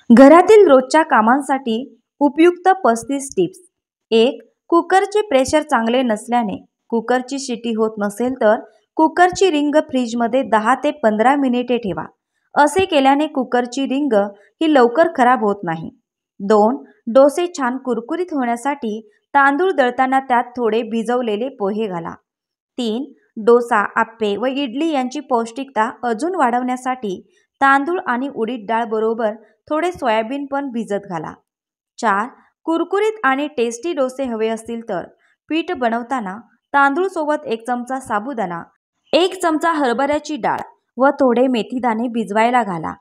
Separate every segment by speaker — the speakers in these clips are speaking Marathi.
Speaker 1: घरातील रोजच्या कामांसाठी उपयुक्त 35 टिप्स। 1. कुकरचे प्रेशर चांगले नसल्याने कुकरची शिटी होत नसेल तर कुकरची रिंग फ्रीजमध्ये 10 ते 15 मिनिटे ठेवा। असे केल्याने कुकरची रिंग ही लवकर खराब होत नाही। 2. डोसे छान कुरकुरीत होण्यासाठी तांदूळ दळताना त्यात थोडे भिजवलेले पोहे घाला। 3. डोसा, आप्पे व इडली यांची पौष्टिकता अजून वाढवण्यासाठी तांदूळ आणि उडीद डाळ बरोबर थोडे सोयाबीन पण भिजत घाला। 4. कुरकुरीत आणि टेस्टी डोसे हवे असतील तर पीठ बनवताना तांदूळ सोबत 1 चमचा साबुदाणा, 1 चमचा हरभऱ्याची डाळ व थोडे मेथीदाणे भिजवायला घाला।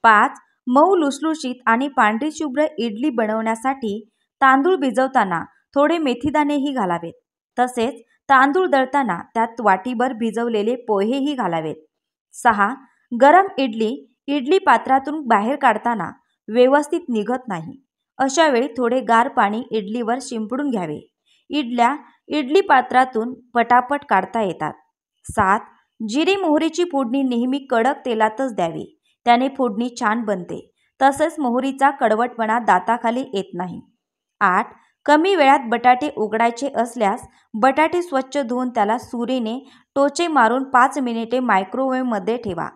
Speaker 1: 5. मऊ लुसलुशीत आणि पांढरी शुभ्र इडली बनवण्यासाठी तांदूळ भिजवताना थोडे मेथीदाणेही घालावेत। तसेच तांदूळ दळताना त्यात वाटीभर भिजवलेले पोहेही घालावेत। 6. गरम इडली पात्रातून बाहेर काढताना व्यवस्थित निघत नाही। अशा वेळी थोडे गार पाणी इडलीवर शिंपडून घ्यावे। इडल्या इडली पात्रातून पटापट काढता येतात। 7. जिरे मोहरीची फोडणी नेहमी कडक तेलातच द्यावी, त्याने फोडणी छान बनते। तसेच मोहरीचा कडवटपणा दाताखाली येत नाही। 8. कमी वेळात बटाटे उकडायचे असल्यास बटाटे स्वच्छ धुवून त्याला सुरीने टोचे मारून 5 मिनिटे मायक्रोवेव्हमध्ये ठेवा।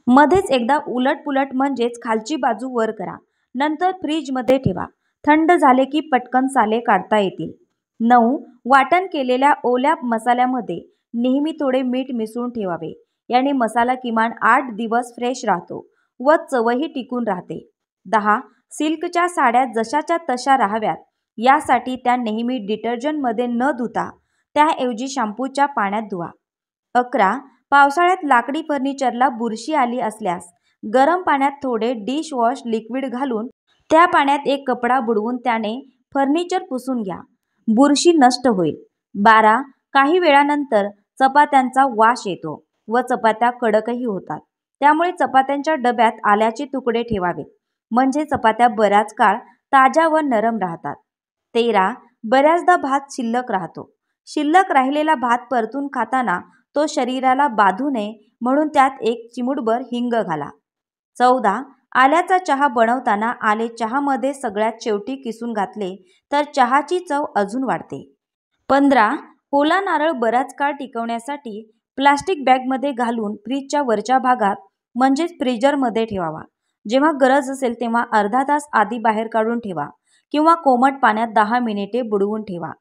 Speaker 1: मध्येच एकदा उलटपुलट म्हणजेच खालची बाजू वर करा। नंतर फ्रीजमध्ये ठेवा। थंड झाले की पटकन साले काढता येतील। 9. वाटण केलेल्या ओल्या मसाल्यामध्ये नेहमी थोडे मीठ मिसळून ठेवावे, याने मसाला किमान 8 दिवस फ्रेश राहतो व चवही टिकून राहते। 10. सिल्कच्या साड्या जशाच्या तशा राहाव्यात यासाठी त्या नेहमी डिटर्जंटमध्ये न धुता त्याऐवजी शॅम्पूच्या पाण्यात धुवा। 11. पावसाळ्यात लाकडी फर्निचरला बुरशी आली असल्यास गरम पाण्यात थोडे डिशवॉश लिक्विड घालून त्या पाण्यात एक कपडा बुडवून त्याने फर्निचर पुसून घ्या, बुरशी नष्ट होईल। 12. काही वेळानंतर चपात्यांचा वास येतो व चपात्या कडकही होतात, त्यामुळे चपात्यांच्या डब्यात आल्याचे तुकडे ठेवावेत, म्हणजे चपात्या बराच काळ ताज्या व नरम राहतात। 13. बऱ्याचदा भात शिल्लक राहतो। शिल्लक राहिलेला भात परतून खाताना तो शरीराला बाधू नये म्हणून त्यात 1 चिमूटभर हिंग घाला। 14. आल्याचा चहा बनवताना आले चहामध्ये सगळ्यात शेवटी किसून घातले तर चहाची चव अजून वाढते। 15. ओला नारळ बराच काळ टिकवण्यासाठी प्लास्टिक बॅगमध्ये घालून फ्रीजच्या वरच्या भागात म्हणजेच फ्रीजरमध्ये ठेवावा। जेव्हा गरज असेल तेव्हा अर्धा तास आधी बाहेर काढून ठेवा किंवा कोमट पाण्यात 10 मिनिटे बुडवून ठेवा।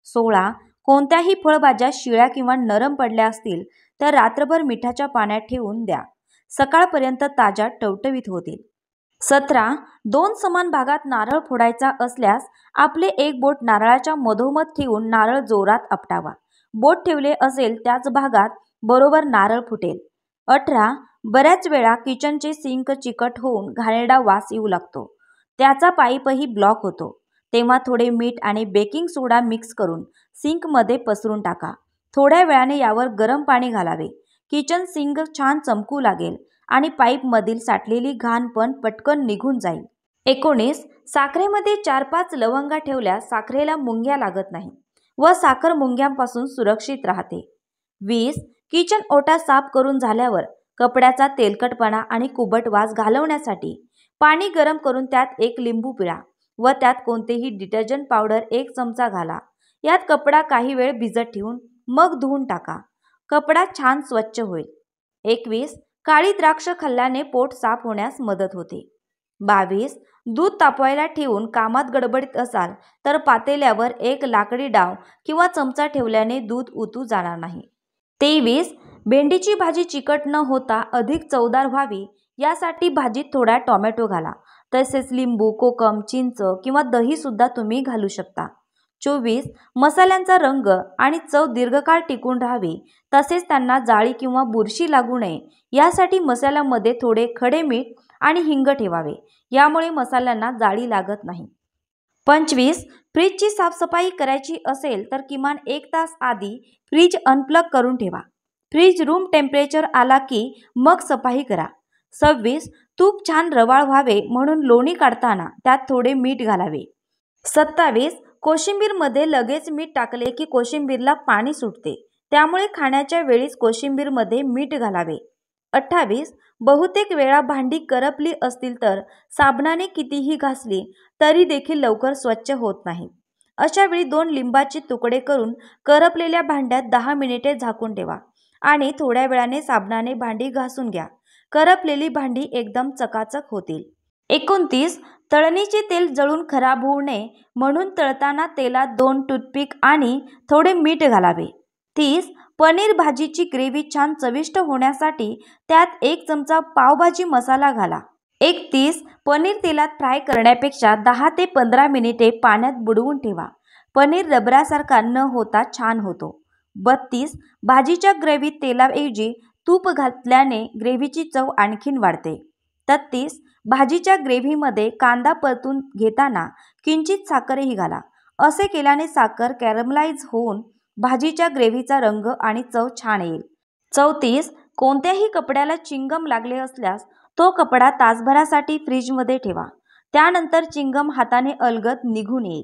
Speaker 1: 16. कोणत्याही फळभाज्या शिळ्या किंवा नरम पडल्या असतील तर रात्रभर मिठाच्या पाण्यात ठेवून द्या, सकाळपर्यंत ताज्या टवटवीत होतील। 17. 2 समान भागात नारळ फोडायचा असल्यास आपले एक बोट नारळाच्या मधोमध ठेवून नारळ जोरात आपटावा। बोट ठेवले असेल त्याच भागात बरोबर नारळ फुटेल। 18. बऱ्याच वेळा किचनचे सिंक चिकट होऊन घाणेरडा वास येऊ लागतो, त्याचा पाईपही ब्लॉक होतो, तेव्हा थोडे मीठ आणि बेकिंग सोडा मिक्स करून सिंकमध्ये पसरून टाका। थोड्या वेळाने यावर गरम पाणी घालावे, किचन सिंक छान चमकू लागेल आणि पाईपमधील साठलेली घाण पण पटकन निघून जाईल। 19. साखरेमध्ये 4-5 लवंगा ठेवल्यास साखरेला मुंग्या लागत नाही व साखर मुंग्यांपासून सुरक्षित राहते। 20. किचन ओटा साफ करून झाल्यावर कपड्याचा तेलकटपणा आणि कुबट वास घालवण्यासाठी पाणी गरम करून त्यात 1 लिंबू पिळा व त्यात कोणतेही डिटर्जंट पावडर 1 चमचा घाला। यात कपडा काही वेळ भिजत ठेवून मग धुवून टाका, कपडा छान स्वच्छ होईल। 21. काळी द्राक्ष खाल्ल्याने पोट साफ होण्यास मदत होते। 22. दूध तापवायला ठेवून कामात गडबडीत असाल तर पातेल्यावर 1 लाकडी डाव किंवा चमचा ठेवल्याने दूध उतू जाणार नाही। 23. भेंडीची भाजी चिकट न होता अधिक चवदार व्हावी यासाठी भाजीत थोडा टोमॅटो घाला, तसेच लिंबू, कोकम, चिंच किंवा दही सुद्धा तुम्ही घालू शकता। 24. मसाल्यांचा रंग आणि चव दीर्घकाळ टिकून राहावी, तसेच त्यांना जाळी किंवा बुरशी लागू नये यासाठी मसाल्यामध्ये थोडे खडे मीठ आणि हिंग ठेवावे, यामुळे मसाल्यांना जाळी लागत नाही। 25. फ्रीजची साफसफाई करायची असेल तर किमान 1 तास आधी फ्रीज अनप्लग करून ठेवा। फ्रीज रूम टेम्परेचर आला की मग सफाई करा। 26. तूप छान रवाळ व्हावे म्हणून लोणी काढताना त्यात थोडे मीठ घालावे। 27. कोशिंबीरमध्ये लगेच मीठ टाकले की कोशिंबीरला पाणी सुटते, त्यामुळे खाण्याच्या वेळीच कोशिंबीरमध्ये मीठ घालावे। 28. बहुतेक वेळा भांडी करपली असतील तर साबणाने कितीही घासली तरी देखील लवकर स्वच्छ होत नाही. अशा वेळी 2 लिंबाचे तुकडे करून करपलेल्या भांड्यात 10 मिनिटे झाकून ठेवा आणि थोड्या वेळाने साबणाने भांडी घासून घ्या. करपलेली भांडी एकदम चकाचक होतील. 29. तळणीचे तेल जळून खराब होऊ नये म्हणून तळताना तेलात 2 टूथपिक आणि थोडे मीठ घालावे. 30. पनीर भाजीची ग्रेव्ही छान चविष्ट होण्यासाठी त्यात 1 चमचा पावभाजी मसाला घाला. 31. पनीर तेलात फ्राय करण्यापेक्षा 10 ते 15 मिनिटे पाण्यात बुडवून ठेवा. पनीर रबरासारखा न होता छान होतो. 32. भाजीच्या ग्रेव्हीत तेलाऐवजी तूप घातल्याने ग्रेव्हीची चव आणखीन वाढते. 33. भाजीच्या ग्रेव्हीमध्ये कांदा परतून घेताना किंचित साखरही घाला. असे केल्याने साखर कॅरमलाइज होऊन भाजीच्या ग्रेव्हीचा रंग आणि चव छान येईल. 34. कोणत्याही कपड्याला चिंगम लागले असल्यास तो कपडा तासभरासाठी फ्रीजमध्ये ठेवा. त्यानंतर चिंगम हाताने अलगद निघून येईल.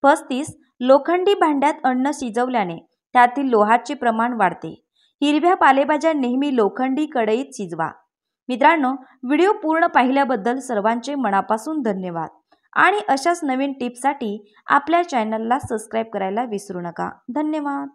Speaker 1: 35. लोखंडी भांड्यात अन्न शिजवल्याने त्यातील लोहाचे प्रमाण वाढते. हिरव्या पालेभाज्या नेहमी लोखंडी कढईत शिजवा. मित्रांनो, व्हिडिओ पूर्ण पाहिल्याबद्दल सर्वांचे मनापासून धन्यवाद आणि अशाच नवीन टिप्ससाठी आपल्या चॅनलला सबस्क्राईब करायला विसरू नका. धन्यवाद.